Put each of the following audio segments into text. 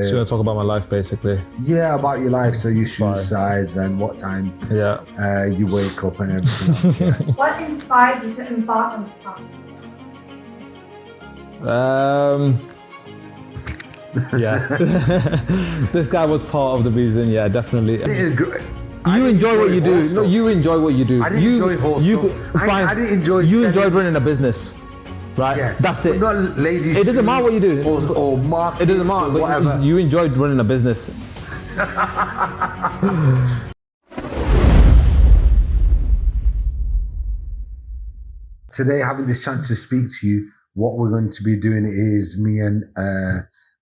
Just gonna talk about my life, basically. Yeah, about your life. So your shoe Fine. size and what time Yeah. you wake up and everything else. Yeah. What inspired you to embark on this path? Yeah. This guy was part of the reason. Yeah, definitely. I You didn't enjoy what you do. horse No, stuff. you enjoy what you do. I didn't enjoy horse stuff. Fine. I didn't enjoy You selling- enjoyed running a business, right? Yeah, That's it. But not ladies. It doesn't matter what you do. Or markets It doesn't matter. or But whatever. you enjoyed running a business. Today, having this chance to speak to you, what we're going to be doing is me and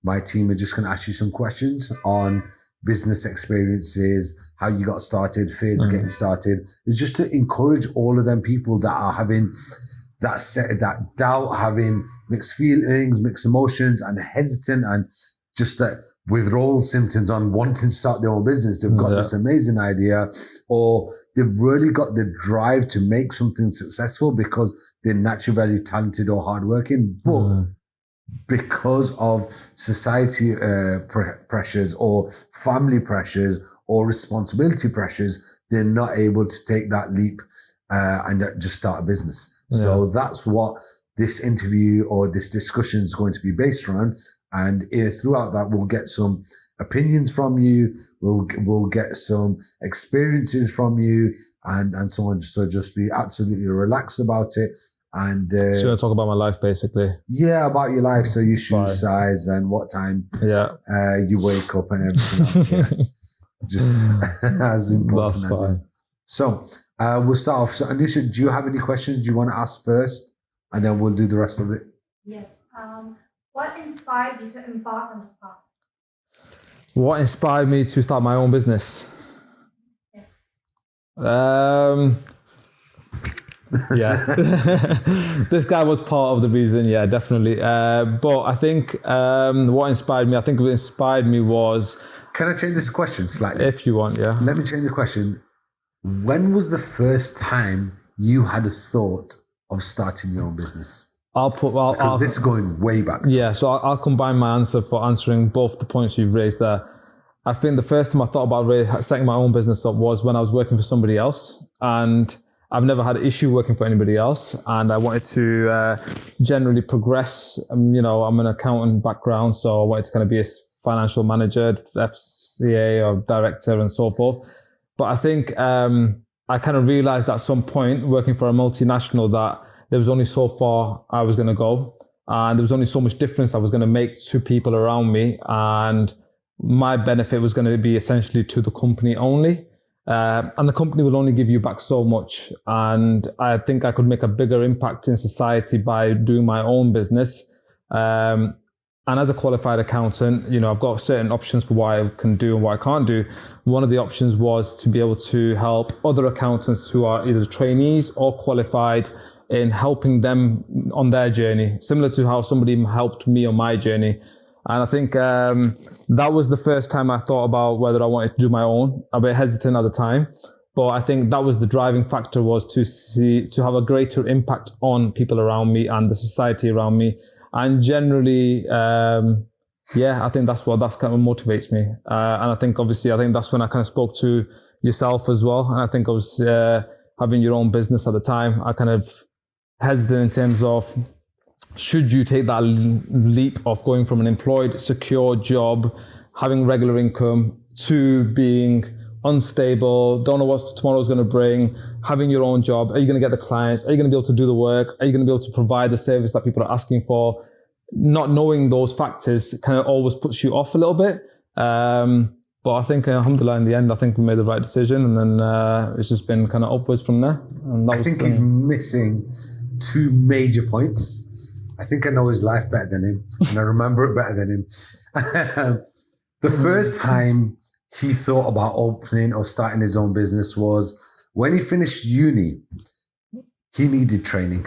my team are just going to ask you some questions on business experiences, how you got started, fears of getting started. It's just to encourage all of them people that are having that doubt, having mixed feelings, mixed emotions, and hesitant, and just that withdrawal symptoms on wanting to start their own business. They've got this amazing idea, or they've really got the drive to make something successful because they're naturally very talented or hardworking, but because of society pressures or family pressures or responsibility pressures, they're not able to take that leap and just start a business. So that's what this interview or this discussion is going to be based around. And throughout that, we'll get some opinions from you. We'll get some experiences from you and so on. So just be absolutely relaxed about it. And Just gonna talk about my life, basically. yeah, about your life. So your shoe Fine. size and what time Yeah. you wake up and everything else. Yeah. Just as important That's as fine. it. So we'll start off. So Anisha, do you have any questions you want to ask first? And then we'll do the rest of it. Yes. What inspired you to embark on this path? What inspired me to start my own business? Yeah. This guy was part of the reason. Yeah, definitely. But I think what inspired me, was, Can I change this question slightly? if you want, yeah. Let me change the question. When was the first time you had a thought of starting your own business? Because this is going way back. Yeah, so I'll combine my answer for answering both the points you've raised there. I think the first time I thought about setting my own business up was when I was working for somebody else, and I've never had an issue working for anybody else, and I wanted to generally progress. I'm an accountant background, so I wanted to kind of be a financial manager, FCA or director and so forth. But I think I kind of realized at some point working for a multinational that there was only so far I was going to go, and there was only so much difference I was going to make to people around me, and my benefit was going to be essentially to the company only. And the company will only give you back so much. And I think I could make a bigger impact in society by doing my own business. And as a qualified accountant, I've got certain options for what I can do and what I can't do. One of the options was to be able to help other accountants who are either trainees or qualified in helping them on their journey, similar to how somebody helped me on my journey. And I think that was the first time I thought about whether I wanted to do my own. I was a bit hesitant at the time, but I think that was the driving factor, was to have a greater impact on people around me and the society around me. And generally, I think that's kind of motivates me. And I think that's when I kind of spoke to yourself as well. And I think I was having your own business at the time. I kind of hesitant in terms of, should you take that leap of going from an employed, secure job, having regular income, to being unstable, don't know what tomorrow's going to bring, having your own job? Are you going to get the clients? Are you going to be able to do the work? Are you going to be able to provide the service that people are asking for? Not knowing those factors kind of always puts you off a little bit. But I think, alhamdulillah, in the end, I think we made the right decision, and then it's just been kind of upwards from there. And I think he's missing two major points. I think I know his life better than him, and I remember it better than him. The first time he thought about opening or starting his own business was when he finished uni. He needed training.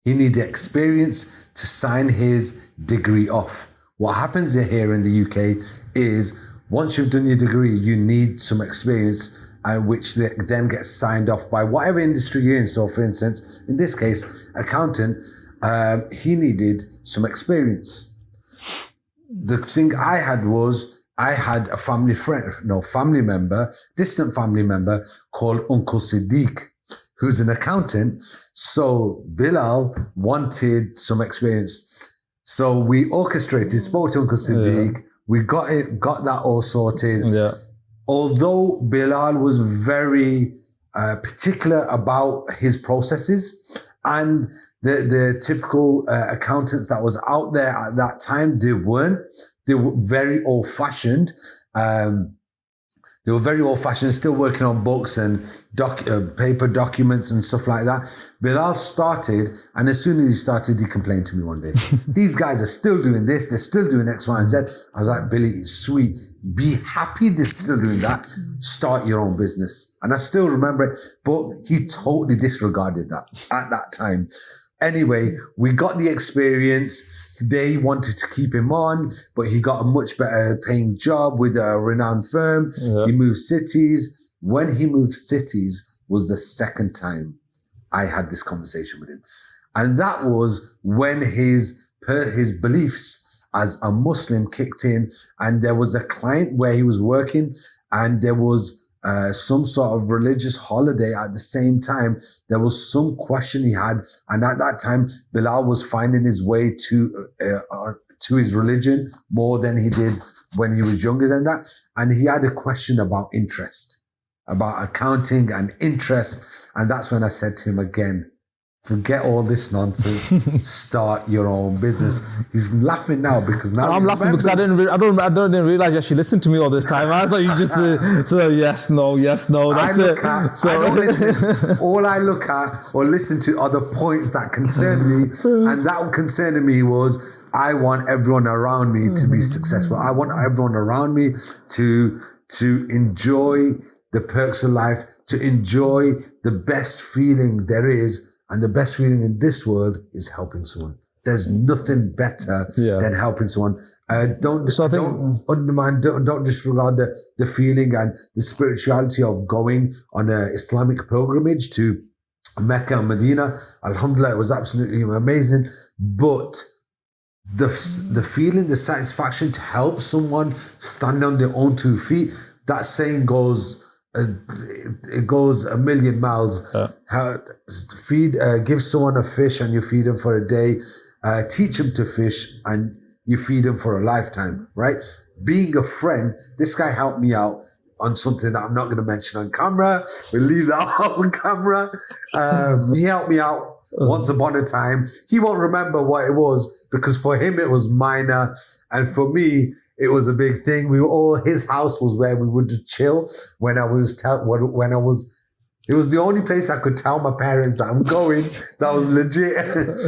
He needed experience to sign his degree off. What happens here in the UK is once you've done your degree, you need some experience, which then gets signed off by whatever industry you're in. So for instance, in this case, accountant, he needed some experience. the thing I had was I had a family member, distant family member called Uncle Siddiq, who's an accountant. So Bilal wanted some experience. So we orchestrated, spoke to Uncle Siddiq. We got that all sorted. Yeah. Although Bilal was very particular about his processes, and the typical accountants that was out there at that time, they weren't. They were very old-fashioned. They were very old-fashioned, still working on books and paper documents and stuff like that. Bilal started, and as soon as he started, he complained to me one day. These guys are still doing this. They're still doing X, Y, and Z. I was like, Billy, it's sweet. Be happy they're still doing that. Start your own business. And I still remember it, but he totally disregarded that at that time. Anyway, we got the experience. They wanted to keep him on, but he got a much better paying job with a renowned firm. Yeah. He moved cities. When he moved cities was the second time I had this conversation with him. And that was when his beliefs as a Muslim kicked in, and there was a client where he was working, and there was some sort of religious holiday at the same time. There was some question he had, and at that time, Bilal was finding his way to his religion more than he did when he was younger than that. And he had a question about interest, about accounting and interest. And that's when I said to him again, forget all this nonsense. Start your own business. He's laughing now because now I'm laughing because I didn't realize you actually listened to me all this time. I thought you just so yes, no. That's it. I don't listen. All I look at or listen to are the points that concern me, and that concerning me was I want everyone around me to be successful. I want everyone around me to enjoy the perks of life, to enjoy the best feeling there is. And the best feeling in this world is helping someone. There's nothing better than helping someone. Don't undermine, don't disregard the feeling and the spirituality of going on an Islamic pilgrimage to Mecca and Medina. Alhamdulillah, it was absolutely amazing. But the feeling, the satisfaction to help someone stand on their own 2 feet, that saying goes... it goes a million miles. Give someone a fish and you feed them for a day. Teach them to fish and you feed them for a lifetime, right? Being a friend, this guy helped me out on something that I'm not going to mention on camera. We'll leave that on camera. He helped me out once upon a time. He won't remember what it was because for him it was minor, and for me it was a big thing. His house was where we would chill when I was, it was the only place I could tell my parents that I'm going. That was legit.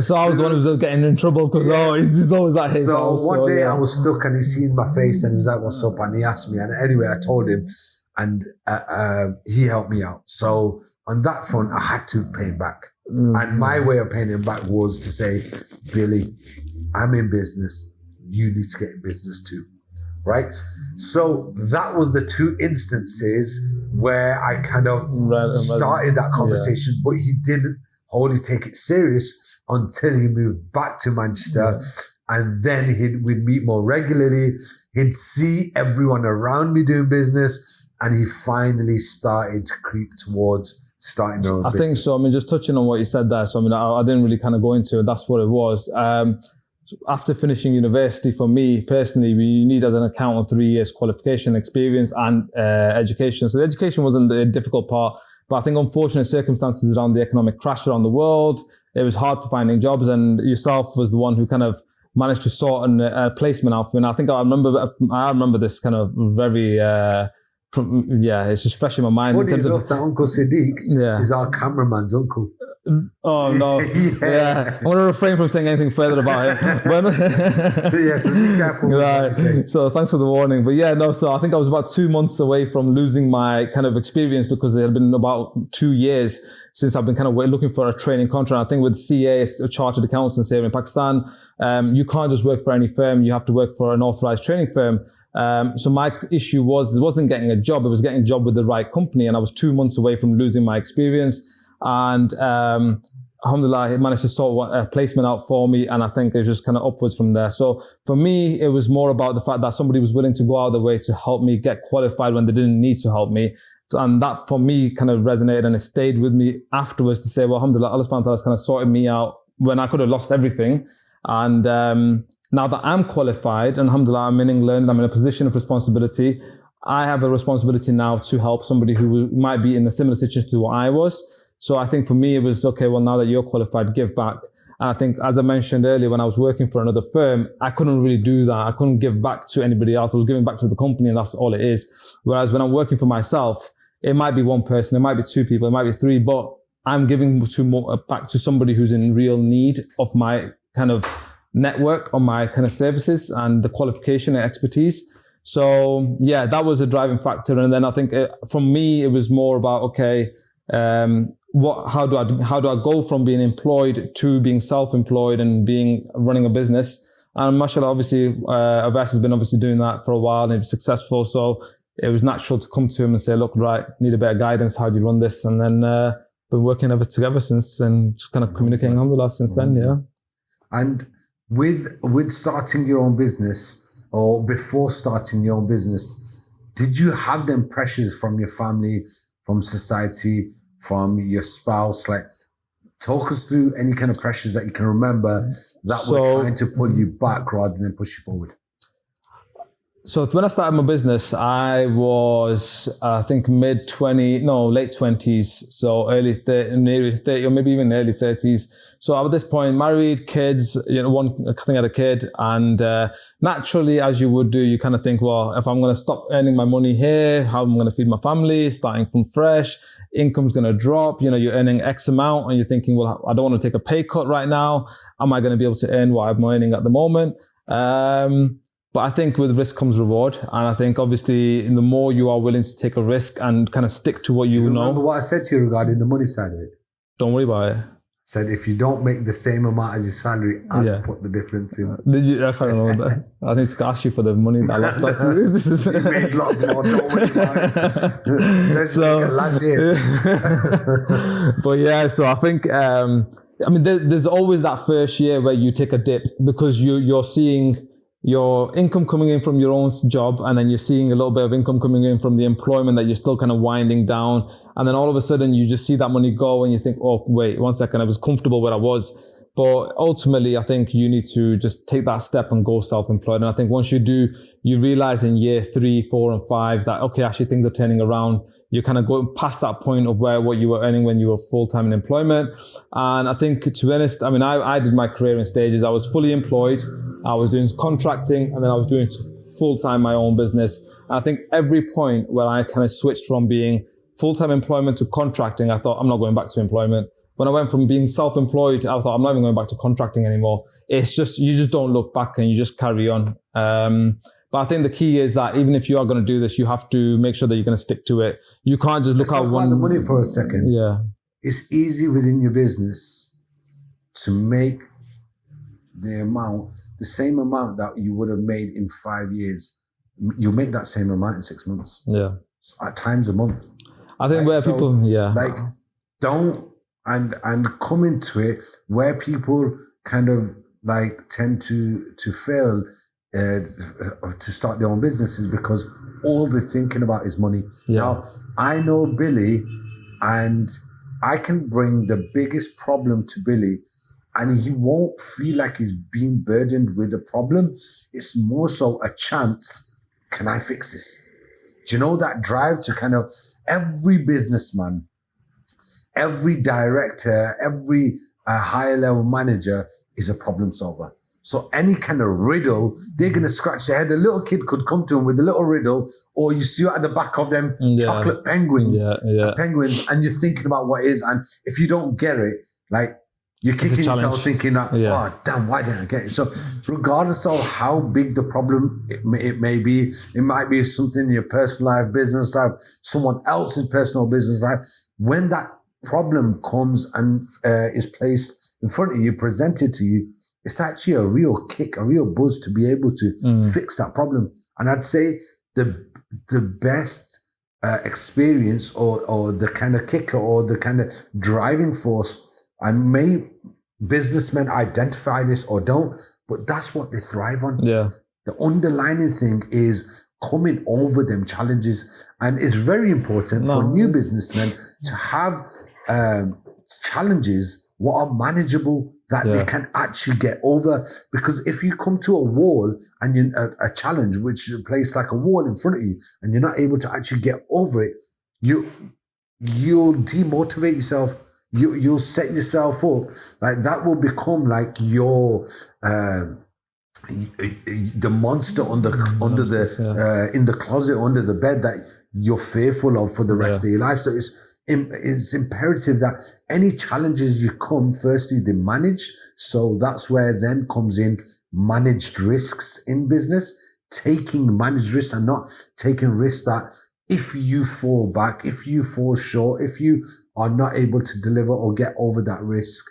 So I was the one who was getting in trouble because, he's always at his house. So one day I was stuck and he seen my face and he was like, what's up? And he asked me. And anyway, I told him and he helped me out. So on that front, I had to pay him back. And my way of paying him back was to say, Billy, I'm in business. You need to get in business too. Right? So that was the 2 instances where I kind of started that conversation, but he didn't wholly take it serious until he moved back to Manchester. And then we'd meet more regularly. He'd see everyone around me doing business, and he finally started to creep towards starting their own business. I think so. I mean, just touching on what you said there. So, I mean, I didn't really kind of go into it. That's what it was. After finishing university, for me personally, we need as an accountant 3 years qualification, experience, and education. So the education wasn't the difficult part, but I think unfortunate circumstances around the economic crash around the world, it was hard for finding jobs, and yourself was the one who kind of managed to sort a placement out for me. And I think I remember this kind of very, it's just fresh in my mind. Funny enough, that Uncle Siddiq is our cameraman's uncle. Oh no! Yeah, I want to refrain from saying anything further about him. So be careful. Right. So thanks for the warning. But so I think I was about 2 months away from losing my kind of experience because it had been about 2 years since I've been kind of looking for a training contract. I think with CA, chartered accountants here in Pakistan, you can't just work for any firm. You have to work for an authorized training firm. So my issue wasn't getting a job. It was getting a job with the right company. And I was 2 months away from losing my experience. And alhamdulillah, he managed to sort a placement out for me, and I think it was just kind of upwards from there. So for me, it was more about the fact that somebody was willing to go out of the way to help me get qualified when they didn't need to help me. And that for me kind of resonated, and it stayed with me afterwards to say, well, alhamdulillah, Allah subhanahu wa ta'ala has kind of sorted me out when I could have lost everything. And now that I'm qualified, and alhamdulillah, I'm in England, I'm in a position of responsibility. I have a responsibility now to help somebody who might be in a similar situation to what I was. So I think for me, it was, okay, well, now that you're qualified, give back. And I think, as I mentioned earlier, when I was working for another firm, I couldn't really do that. I couldn't give back to anybody else. I was giving back to the company, and that's all it is. Whereas when I'm working for myself, it might be one person, it might be two people, it might be three, but I'm giving back to somebody who's in real need of my kind of network, on my kind of services and the qualification and expertise. So yeah, that was a driving factor. And then I think from me, it was more about, okay, how do I go from being employed to being self-employed and running a business? And mashallah, obviously, Abbas has been obviously doing that for a while, and he's successful. So it was natural to come to him and say, look, right, need a bit of guidance. How do you run this? And then been working together since, and just kind of communicating alhamdulillah since then. Yeah. And with starting your own business, or before starting your own business, did you have them pressures from your family, from society, from your spouse? Like, talk us through any kind of pressures that you can remember that were trying to pull you back rather than push you forward. So when I started my business, I was, I think late 20s. So early 30, or maybe even early 30s. So at this point, married, kids, I think I had a kid, and naturally, as you would do, you kind of think, well, if I'm going to stop earning my money here, how am I going to feed my family? Starting from fresh, income's going to drop. You're earning X amount, and you're thinking, well, I don't want to take a pay cut right now. Am I going to be able to earn what I'm earning at the moment? But I think with risk comes reward. And I think obviously the more you are willing to take a risk and kind of stick to what you know. Remember what I said to you regarding the money side of it? Don't worry about it. I said, if you don't make the same amount as your salary, I'll put the difference in. Did you? I can't remember that. I need to ask you for the money that I lost. You made lots more, don't worry about it. Let's make a last year. But yeah, so I think, there's always that first year where you take a dip, because you're seeing your income coming in from your own job, and then you're seeing a little bit of income coming in from the employment that you're still kind of winding down. And then all of a sudden you just see that money go, and you think, oh, wait, 1 second, I was comfortable where I was. But ultimately, I think you need to just take that step and go self-employed. And I think once you do, you realize in year 3, 4, and 5 that, okay, actually things are turning around. You're kind of going past that point of what you were earning when you were full-time in employment. And I think, to be honest, I did my career in stages. I was fully employed. I was doing contracting, and then I was doing full-time my own business. And I think every point where I kind of switched from being full-time employment to contracting, I thought, I'm not going back to employment. When I went from being self-employed, I thought, I'm not even going back to contracting anymore. It's just, you just don't look back and you just carry on. But I think the key is that even if you are going to do this, you have to make sure that you're going to stick to it. You can't just look at one. The money for a second. Yeah. It's easy within your business to make the same amount that you would have made in 5 years. You make that same amount in 6 months. Yeah. At times a month. I think don't come into it where people kind of tend to fail to start their own businesses, because all they're thinking about is money. Yeah. Now, I know Billy, and I can bring the biggest problem to Billy, and he won't feel like he's being burdened with a problem. It's more so a chance. Can I fix this? Do you know that drive to kind of every businessman, every director, every higher level manager is a problem solver. So any kind of riddle, they're going to scratch their head. A little kid could come to them with a little riddle, or you see it at the back of them, chocolate penguins, and you're thinking about what it is. And if you don't get it, you're kicking yourself thinking that, oh, damn, why didn't I get it? So regardless of how big the problem it may be, it might be something in your personal life, business life, someone else's personal business life. When that problem comes and is placed in front of you, presented to you, it's actually a real kick, a real buzz to be able to fix that problem. And I'd say the best experience or the kind of kicker or the kind of driving force And may businessmen identify this or don't, but that's what they thrive on. Yeah. The underlying thing is coming over them challenges. And it's very important for new businessmen to have challenges what are manageable that they can actually get over. Because if you come to a wall and you a challenge which is placed like a wall in front of you and you're not able to actually get over it, you'll demotivate yourself. You'll set yourself up like that will become like your the monster in the closet under the bed that you're fearful of for the rest of your life. So it's imperative that any challenges you come, firstly they manage. So that's where then comes in managed risks in business, taking managed risks and not taking risks that if you fall back, if you fall short, if you are not able to deliver or get over that risk,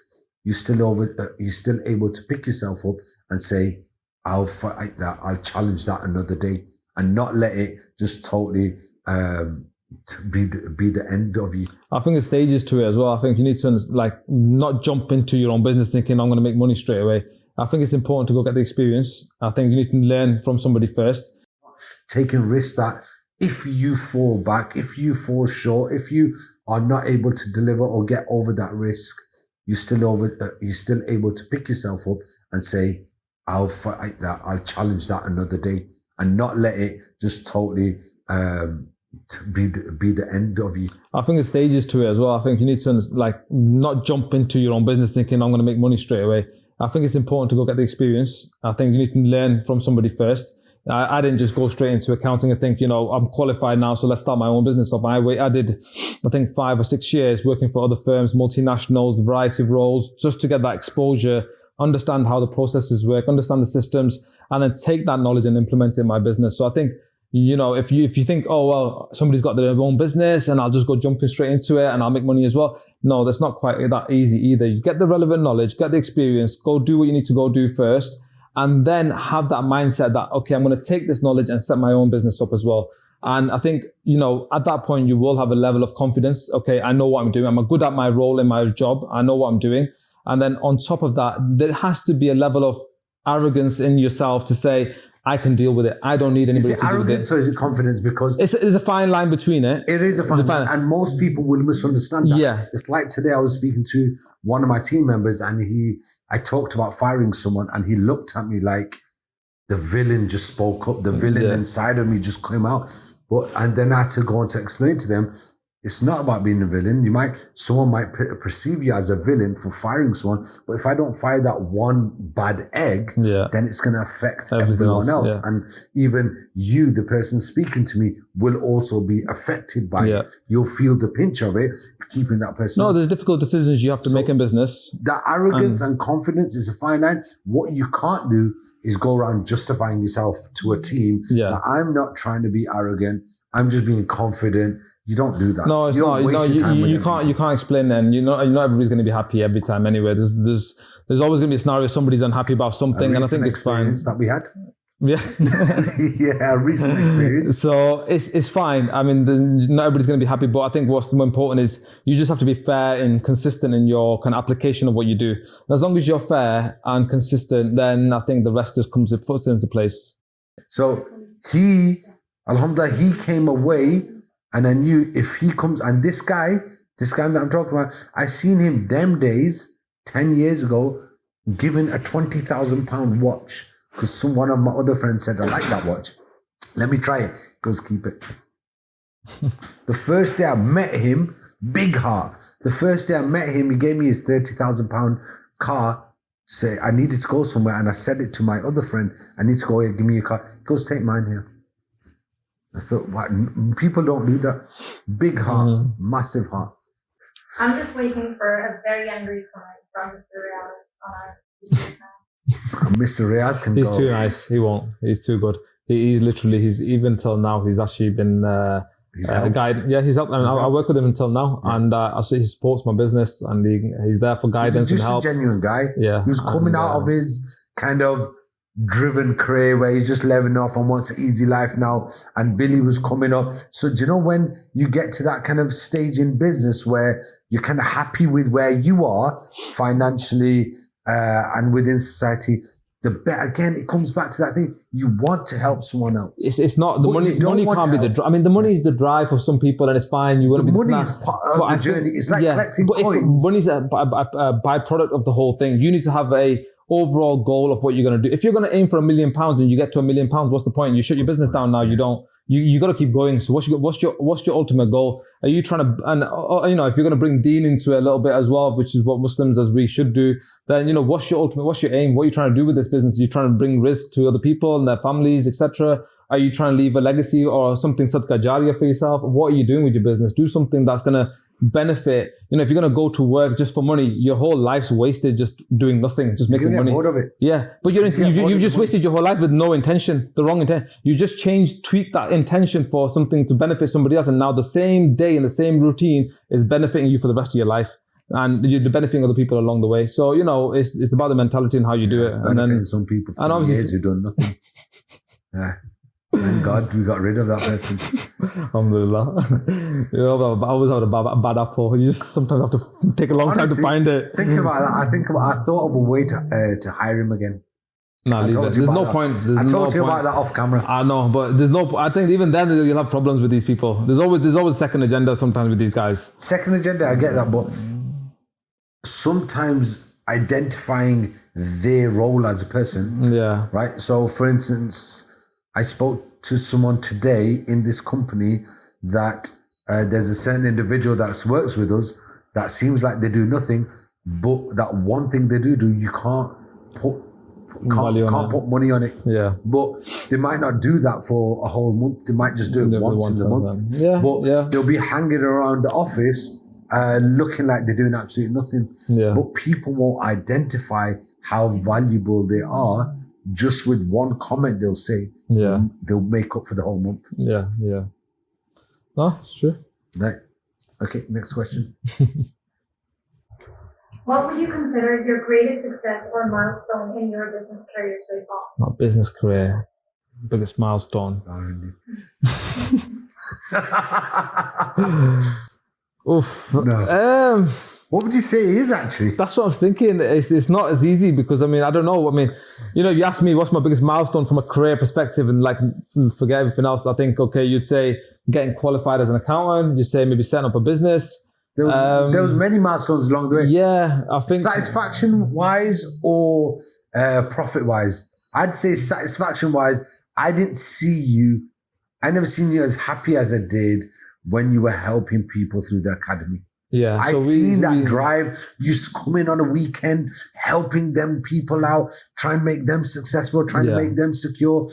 you're still able to pick yourself up and say, I'll fight that, I'll challenge that another day, and not let it just totally be the end of you. I think there's stages to it as well. I think you need to not jump into your own business thinking I'm going to make money straight away. I think it's important to go get the experience. I think you need to learn from somebody first. Taking risks that if you fall back, if you fall short, if you are not able to deliver or get over that risk, you're still able to pick yourself up and say, I'll fight that, I'll challenge that another day, and not let it just totally be the end of you. I think there's stages to it as well. I think you need to not jump into your own business thinking I'm going to make money straight away. I think it's important to go get the experience. I think you need to learn from somebody first. I didn't just go straight into accounting and think, I'm qualified now, so let's start my own business up. I did, I think 5 or 6 years working for other firms, multinationals, variety of roles, just to get that exposure, understand how the processes work, understand the systems, and then take that knowledge and implement it in my business. So I think, if you think, oh, well, somebody's got their own business and I'll just go jumping straight into it and I'll make money as well. No, that's not quite that easy either. You get the relevant knowledge, get the experience, go do what you need to go do first, and then have that mindset that, okay, I'm going to take this knowledge and set my own business up as well. And I think, at that point, you will have a level of confidence. Okay, I know what I'm doing. I'm good at my role in my job. I know what I'm doing. And then on top of that, there has to be a level of arrogance in yourself to say, I can deal with it. I don't need anybody to deal with it. Is it arrogance or is it confidence? Because it's a fine line between it. It is a fine line. And most people will misunderstand that. Yeah. It's like today I was speaking to one of my team members and I talked about firing someone and he looked at me like the villain just spoke up. The villain inside of me just came out. And then I had to go on to explain to them, it's not about being a villain. Someone might perceive you as a villain for firing someone, but if I don't fire that one bad egg, then it's going to affect everyone else. Yeah. And even you, the person speaking to me, will also be affected by it. You'll feel the pinch of it, keeping that person. No, there's difficult decisions you have to make in business. That arrogance and confidence is a fine line. What you can't do is go around justifying yourself to a team. That I'm not trying to be arrogant. I'm just being confident. You don't do that. No, it's not. No, you can't explain them. Not everybody's going to be happy every time anyway. There's always going to be a scenario somebody's unhappy about something, and I think it's fine. That we had. Yeah. A recent experience. So it's fine. I mean, not everybody's going to be happy, but I think what's more important is you just have to be fair and consistent in your kind of application of what you do. And as long as you're fair and consistent, then I think the rest just puts into place. So Alhamdulillah, he came away. And I knew if he comes, and this guy that I'm talking about, I seen him them days, 10 years ago, giving a £20,000 watch because one of my other friends said, I like that watch. Let me try it. He goes, keep it. The first day I met him, big heart. The first day I met him, he gave me his £30,000 car. Say, I needed to go somewhere. And I said it to my other friend, I need to go here, give me a car. He goes, take mine here. So people don't do that. Big heart, massive heart. I'm just waiting for a very angry comment from Mr. Riaz on our YouTube channel. Mr. Riaz can He's go. too nice. He won't. He's too good. He's even till now, he's actually been a guide. Yeah, he's helped. I work with him until now, and I see he supports my business, and he's there for guidance and help. He's a genuine guy. Yeah, he was coming out of his kind of driven career where he's just living off and wants an easy life now, and Billy was coming up. So do you know when you get to that kind of stage in business where you're kind of happy with where you are financially and within society, again, it comes back to that thing. You want to help someone else. It's not the But money. you don't Money want can't to be the help. drive. I mean, the money is the drive for some people, and it's fine. You want The to be money is snapped. part of But I the think- journey. It's like collecting but coins. Money's a byproduct of the whole thing. You need to have a overall goal of what you're going to do. If you're going to aim for £1 million and you get to £1 million, what's the point? You shut your business down now. You don't. You got to keep going. So what's your ultimate goal? Are you trying to, and if you're going to bring deen into it a little bit as well, which is what Muslims as we should do, then what's your aim? What are you trying to do with this business? Are you trying to bring risk to other people and their families, etc.? Are you trying to leave a legacy or something sadaqah jariyah for yourself? What are you doing with your business? Do something that's going to benefit. If you're going to go to work just for money, your whole life's wasted just doing nothing, just making money. Bored of it. Yeah, but you've just wasted your whole life with no intention, the wrong intent. You just tweak that intention for something to benefit somebody else, and now the same day and the same routine is benefiting you for the rest of your life, and you're benefiting other people along the way. So it's about the mentality and how you do it, and then some people for and obviously years who've done nothing. Yeah. Thank God we got rid of that person. Alhamdulillah. I always have a bad apple. You just sometimes have to take a long time to find it. Think about that. I thought of a way to hire him again. No, leave it. There's no point. I told you about that off camera. I know, but there's no. I think even then you'll have problems with these people. There's always second agenda sometimes with these guys. Second agenda, I get that, but sometimes identifying their role as a person. Yeah. Right. So, for instance, I spoke to someone today in this company that there's a certain individual that works with us that seems like they do nothing, but that one thing they do, you can't put money on it. Yeah. But they might not do that for a whole month. They might just do it once in the month. Yeah. But they'll be hanging around the office looking like they're doing absolutely nothing. Yeah. But people won't identify how valuable they are just with one comment they'll say. Yeah. They'll make up for the whole month. Yeah. Yeah. No, it's true. Right. Okay, next question. What would you consider your greatest success or milestone in your business career so far? My business career, biggest milestone. Oof. No. What would you say it is actually? That's what I was thinking. It's not as easy because I don't know. You asked me what's my biggest milestone from a career perspective and forget everything else. I think, okay, you'd say getting qualified as an accountant. You'd say maybe setting up a business. There was many milestones along the way. Yeah, I think satisfaction wise or profit wise. I'd say satisfaction wise. I never seen you as happy as I did when you were helping people through the academy. Yeah, I seen that drive. You come in on a weekend, helping them people out, try and make them successful, trying to make them secure,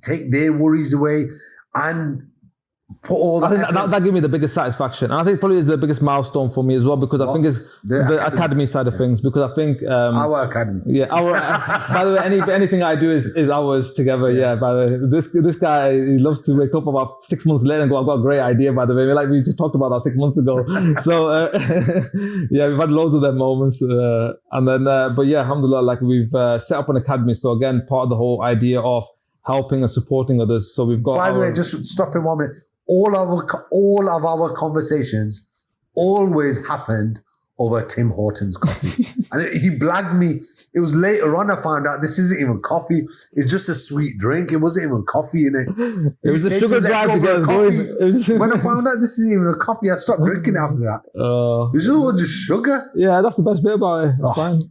take their worries away, and put all that. I think that gave me the biggest satisfaction, and I think probably is the biggest milestone for me as well because I think it's the academy side of things. Because I think our academy. Yeah, our. By the way, anything I do is ours together. Yeah. By the way, this guy, he loves to wake up about 6 months later and go, "I've got a great idea." By the way, we just talked about that 6 months ago. So yeah, we've had loads of them moments, and then but yeah, alhamdulillah, we've set up an academy. So again, part of the whole idea of helping and supporting others. So we've got. By the way, just stop in 1 minute. All of our conversations always happened over Tim Hortons coffee. And he blagged me. It was later on I found out this isn't even coffee. It's just a sweet drink. It wasn't even coffee in it. It was a sugar drive to get us going. When I found out this isn't even a coffee, I stopped drinking after that. It's all just sugar. Yeah, that's the best bit about it. It's fine.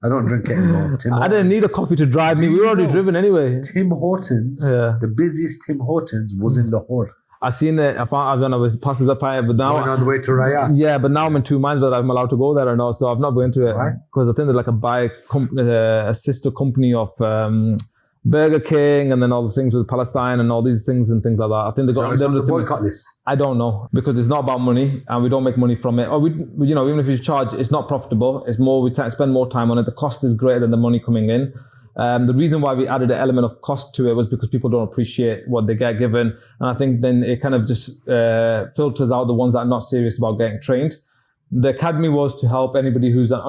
I don't drink it anymore. I didn't need a coffee to drive me. We were already driven anyway. Tim Hortons, the busiest Tim Hortons was in Lahore. I seen it. I was passing up by it, but now going on the way to Raya. Yeah, but now I'm in two minds whether I'm allowed to go there or not. So I've not been into it because I think they're a sister company of Burger King, and then all the things with Palestine and all these things and things like that. I think they got on the boycott list. I don't know because it's not about money and we don't make money from it. Or even if you charge, it's not profitable. It's more we spend more time on it. The cost is greater than the money coming in. The reason why we added an element of cost to it was because people don't appreciate what they get given. And I think then it kind of just filters out the ones that are not serious about getting trained. The academy was to help anybody who's an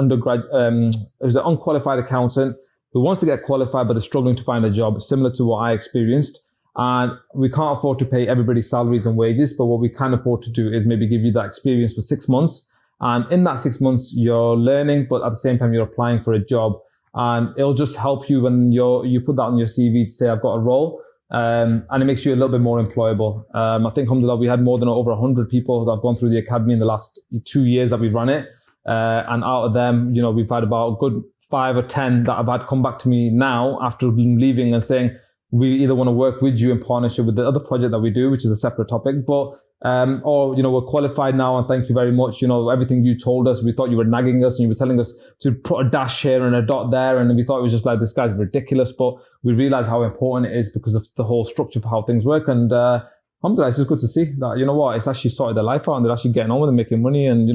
who's an unqualified accountant who wants to get qualified but is struggling to find a job, similar to what I experienced. And we can't afford to pay everybody's salaries and wages, but what we can afford to do is maybe give you that experience for 6 months And in that 6 months, you're learning, but at the same time, you're applying for a job. And it'll just help you when you put that on your CV to say, I've got a role. And it makes you a little bit more employable. I think, alhamdulillah, we had more than over 100 people that have gone through the academy in the last 2 years that we've run it. And out of them, we've had about a good 5 or 10 that have had come back to me now after leaving and saying, we either want to work with you in partnership with the other project that we do, which is a separate topic, but or we're qualified now and thank you very much. Everything you told us, we thought you were nagging us and you were telling us to put a dash here and a dot there, and we thought it was just like, this guy's ridiculous, but we realized how important it is because of the whole structure for how things work. And alhamdulillah, it's just good to see that, it's actually sorted their life out and they're actually getting on with it, making money, and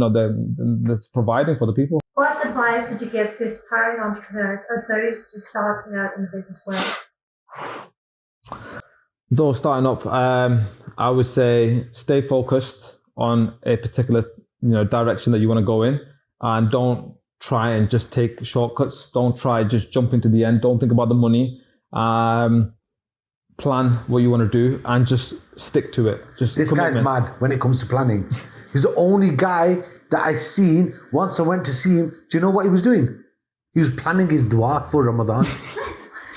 they're providing for the people. What advice would you give to aspiring entrepreneurs or those just starting out in the business world? Those starting up, I would say stay focused on a particular direction that you want to go in, and don't try and just take shortcuts. Don't try just jump into the end. Don't think about the money. Plan what you want to do and just stick to it. This guy's mad when it comes to planning. He's the only guy that I've seen. Once I went to see him, do you know what he was doing? He was planning his dua for Ramadan.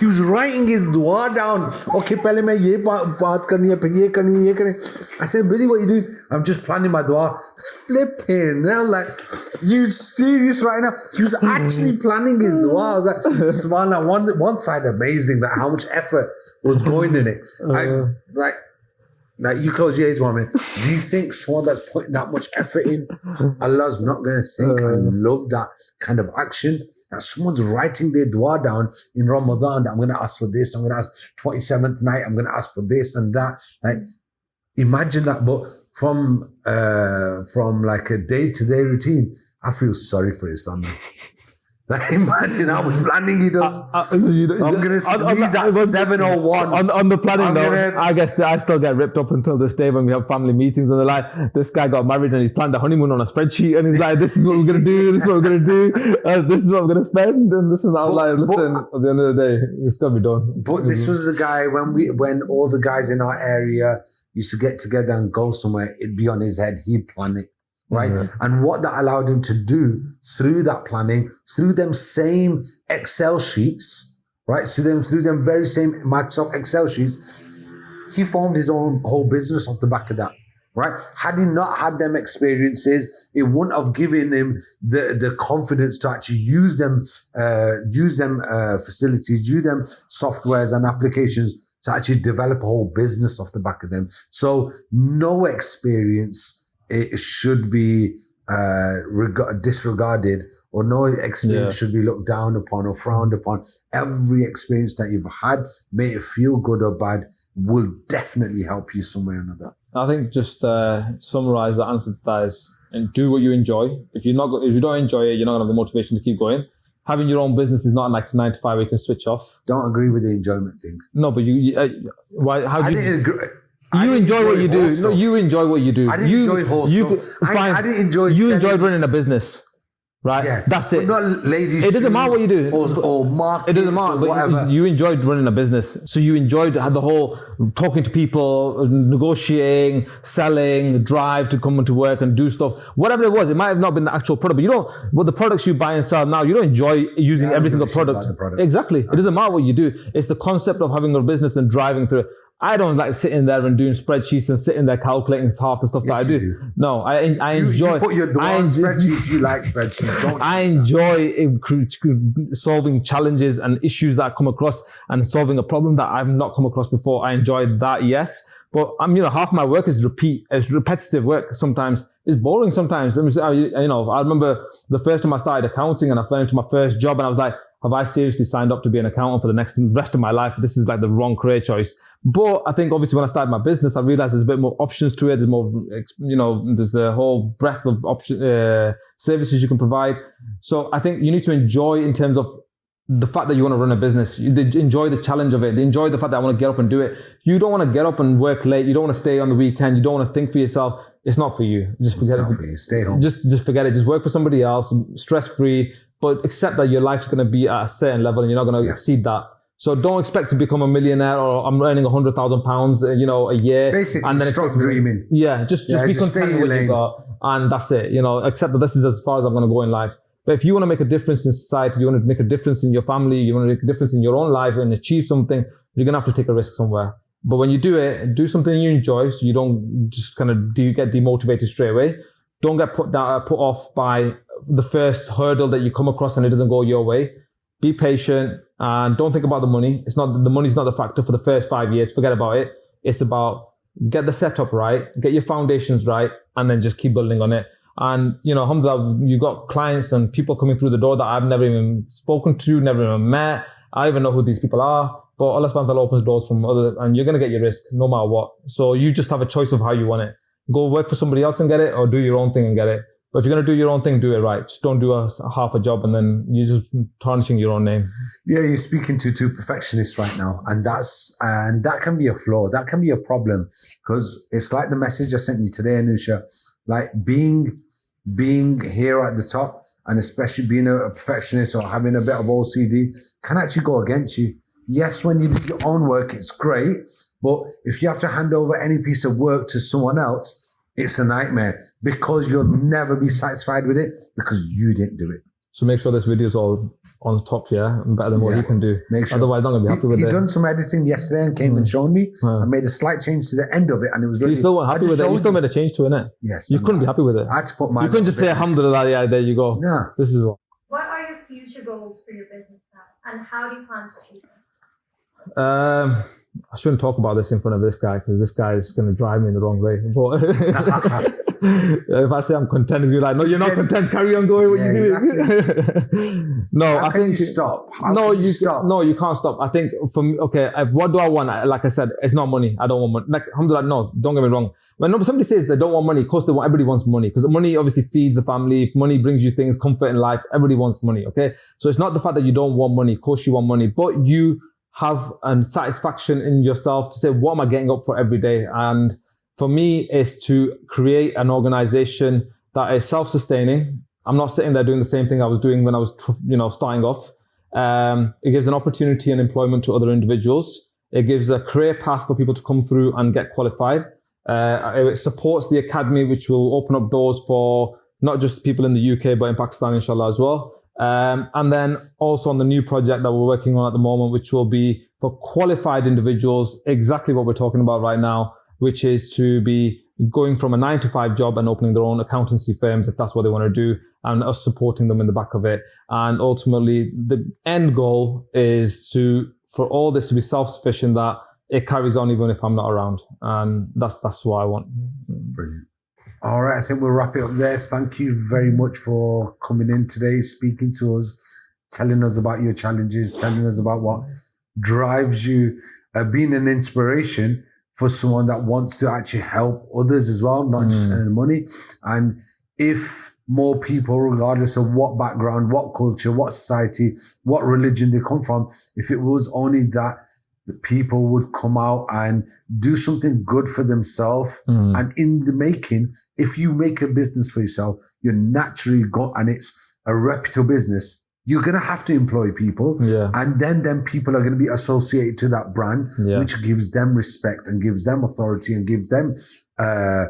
He was writing his dua down. Okay, pehle main ye baat karni hai, phir ye karni. I said, Billy, what you doing? I'm just planning my dua. Flipping. They're like, you serious right now? He was actually planning his dua. I was like, subhanAllah, one side amazing that how much effort was going in it. Like you close your eyes 1 minute. Do you think someone that's putting that much effort in, Allah's not going to think, I love that kind of action? That someone's writing their dua down in Ramadan, that I'm going to ask for this, I'm going to ask 27th night, I'm going to ask for this and that. Like, imagine that. But from like a day-to-day routine, I feel sorry for his family. Like, imagine how much planning he does. I'm going to sneeze at 7:01. On the planning though, I guess I still get ripped up until this day when we have family meetings and they're like, this guy got married and he planned a honeymoon on a spreadsheet and he's like, this is what we're going to do, this is what we're going to do, this is what we're going to spend, and this is how listen, at the end of the day, it's got to be done. But this was the guy, when all the guys in our area used to get together and go somewhere, it'd be on his head, he'd plan it. Right. Mm-hmm. And what that allowed him to do through that planning, through them same Excel sheets, right? Through them very same Microsoft Excel sheets, he formed his own whole business off the back of that, right? Had he not had them experiences, it wouldn't have given him the confidence to actually use them facilities, use them softwares and applications to actually develop a whole business off the back of them. So no experience, it should be disregarded, or no experience should be looked down upon or frowned upon. Every experience that you've had, may it feel good or bad, will definitely help you some way or another. I think just summarize the answer to that is, and do what you enjoy. If you don't enjoy it, you're not gonna have the motivation to keep going. Having your own business is not like 9 to 5 where you can switch off. Don't agree with the enjoyment thing. No, but why? How do you? Didn't agree. You enjoy what you do. No, you enjoy what you do. I didn't enjoy whole stuff. I didn't enjoy. You enjoyed running a business, right? Yeah. That's it. But not ladies. It doesn't matter what you do. Or marketing. It doesn't matter. But whatever. You enjoyed running a business, so you enjoyed the whole talking to people, negotiating, selling, drive to come into work and do stuff. Whatever it was, it might have not been the actual product, but but the products you buy and sell now, you don't enjoy using every single product. Exactly. It doesn't matter what you do. It's the concept of having a business and driving through it. I don't like sitting there and doing spreadsheets and sitting there calculating half the stuff that I do. No, I enjoy. You put your spreadsheets. You like spreadsheets. Don't I enjoy solving challenges and issues that I come across and solving a problem that I've not come across before. I enjoy that, yes. But half my work is repetitive work. Sometimes it's boring. Sometimes I remember the first time I started accounting and I fell into my first job and I was like, have I seriously signed up to be an accountant for the rest of my life? This is like the wrong career choice. But I think obviously when I started my business, I realized there's a bit more options to it. There's more, there's a whole breadth of services you can provide. So I think you need to enjoy in terms of the fact that you want to run a business. You enjoy the challenge of it. Enjoy the fact that I want to get up and do it. You don't want to get up and work late. You don't want to stay on the weekend. You don't want to think for yourself. It's not for you. Just forget it. For you. Stay home. Just forget it. Just work for somebody else, stress-free, but accept that your life's going to be at a certain level and you're not going to exceed that. So don't expect to become a millionaire or I'm earning £100,000, a year. Basically, and then stop dreaming. Yeah, just be content with what you got and that's it. You know, accept that this is as far as I'm going to go in life. But if you want to make a difference in society, you want to make a difference in your family, you want to make a difference in your own life and achieve something, you're going to have to take a risk somewhere. But when you do it, do something you enjoy, so you don't just kind of get demotivated straight away. Don't get put off by the first hurdle that you come across and it doesn't go your way. Be patient and don't think about the money. The money's not the factor for the first 5 years. Forget about it. It's about get the setup right, get your foundations right, and then just keep building on it. And, you know, alhamdulillah, you got clients and people coming through the door that I've never even spoken to, never even met. I don't even know who these people are, but Allah subhanahu wa ta'ala opens doors from other, and you're going to get your risk no matter what. So you just have a choice of how you want it. Go work for somebody else and get it, or do your own thing and get it. But if you're going to do your own thing, do it right. Just don't do a half a job and then you're just tarnishing your own name. Yeah, you're speaking to two perfectionists right now. And that can be a flaw. That can be a problem, because it's like the message I sent you today, Anusha, like being here at the top, and especially being a perfectionist or having a bit of OCD can actually go against you. Yes, when you do your own work, it's great. But if you have to hand over any piece of work to someone else, it's a nightmare, because you'll never be satisfied with it because you didn't do it. So make sure this video is all on top, yeah, and better than what you can do. Make sure. Otherwise, I'm not going to be happy with it. He done some editing yesterday and came and shown me. I made a slight change to the end of it, and it was. So you still weren't happy with it? You still made a change to it, innit? Yes. You couldn't be happy with it. I had to put my. You couldn't just say alhamdulillah, yeah, there you go. No. This is what. What are your future goals for your business now, and how do you plan to achieve them? I shouldn't talk about this in front of this guy because this guy is going to drive me in the wrong way. But if I say I'm content, he'll be like, no, you're not content. Carry on going. What you doing? Exactly. No, How I think you stop. Stop. No, you can't stop. I think for me, okay, what do I want? Like I said, it's not money. I don't want money. Like, alhamdulillah, no, don't get me wrong. When somebody says they don't want money, of course everybody wants money, because money obviously feeds the family. If money brings you things, comfort in life, everybody wants money. Okay, so it's not the fact that you don't want money. Of course you want money, but you have a satisfaction in yourself to say, what am I getting up for every day? And for me, it's to create an organization that is self-sustaining. I'm not sitting there doing the same thing I was doing when I was, starting off. It gives an opportunity and employment to other individuals. It gives a career path for people to come through and get qualified. It supports the academy, which will open up doors for not just people in the UK, but in Pakistan, inshallah, as well. And then also on the new project that we're working on at the moment, which will be for qualified individuals, exactly what we're talking about right now, which is to be going from a 9-to-5 job and opening their own accountancy firms, if that's what they want to do, and us supporting them in the back of it. And ultimately, the end goal is for all this to be self-sufficient, that it carries on even if I'm not around. And that's what I want. Brilliant. All right, I think we'll wrap it up there. Thank you very much for coming in today, speaking to us, telling us about your challenges, telling us about what drives you, being an inspiration for someone that wants to actually help others as well, not just earn money. And if more people, regardless of what background, what culture, what society, what religion they come from, if it was only that the people would come out and do something good for themselves. And in the making, if you make a business for yourself, you're naturally and it's a reputable business, you're going to have to employ people. Yeah. And then people are going to be associated to that brand, which gives them respect and gives them authority and gives them a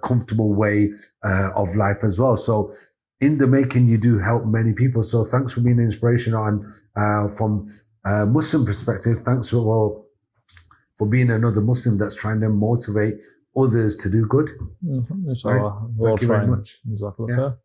comfortable way of life as well. So in the making, you do help many people. So thanks for being an inspiration from Muslim perspective. Thanks for being another Muslim that's trying to motivate others to do good. Inshallah. Thank you very much. Jazakallah khair.